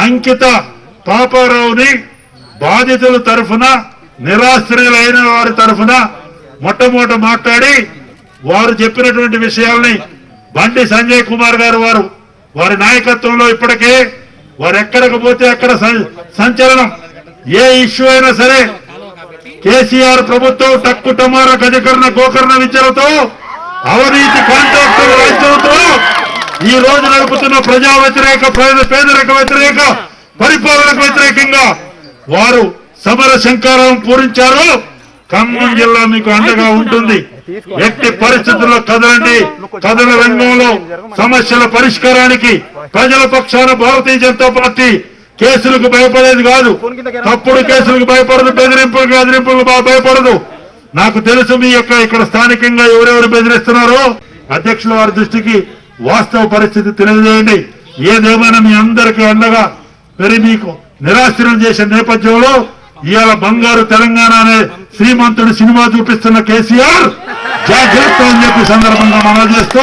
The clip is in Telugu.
అంకిత పాపారావుని బాధితుల తరఫున నిరాశ్రయులైన వారి తరఫున మొట్టమొదట మాట్లాడి వారు చెప్పినటువంటి విషయాల్ని బండి సంజయ్ కుమార్ గారు వారి నాయకత్వంలో ఇప్పటికే వారు ఎక్కడికి పోతే అక్కడ సంచలనం. ఏ ఇష్యూ అయినా సరే కేసీఆర్ ప్రభుత్వం టక్కు టమార గజకరణ గోకర్ణ విద్యలతో అవినీతి కాంట్రాక్టుల రాజ్యంతో ఈ రోజు నడుపుతున్న ప్రజా వ్యతిరేక పేదరిక వ్యతిరేక పరిపాలనకు వ్యతిరేకంగా వారు సమర శంకారం పూరించారు. ఖమ్మం జిల్లా మీకు అండగా ఉంటుంది. ఎట్టి పరిస్థితుల్లో కదలండి. కథన రంగంలో సమస్యల పరిష్కారానికి ప్రజల పక్షాన భారతీయ జనతా పార్టీ కేసులకు భయపడేది కాదు, తప్పుడు కేసులకు భయపడదు, బెదిరింపులకు ఎదిరింపులకు భయపడదు. నాకు తెలుసు మీ యొక్క ఇక్కడ స్థానికంగా ఎవరెవరు బెదిరిస్తున్నారో అధ్యక్షుల వారి దృష్టికి వాస్తవ పరిస్థితి తెలియజేయండి. ఏదేమైనా మీ అందరికీ అండగా మీకు నిరాశ్రయం చేసే నేపథ్యంలో ఇవాళ బంగారు తెలంగాణ అనే శ్రీమంతుడి సినిమా చూపిస్తున్న కేసీఆర్ జాగ్రత్త అని చెప్పి సందర్భంగా మనం చేస్తూ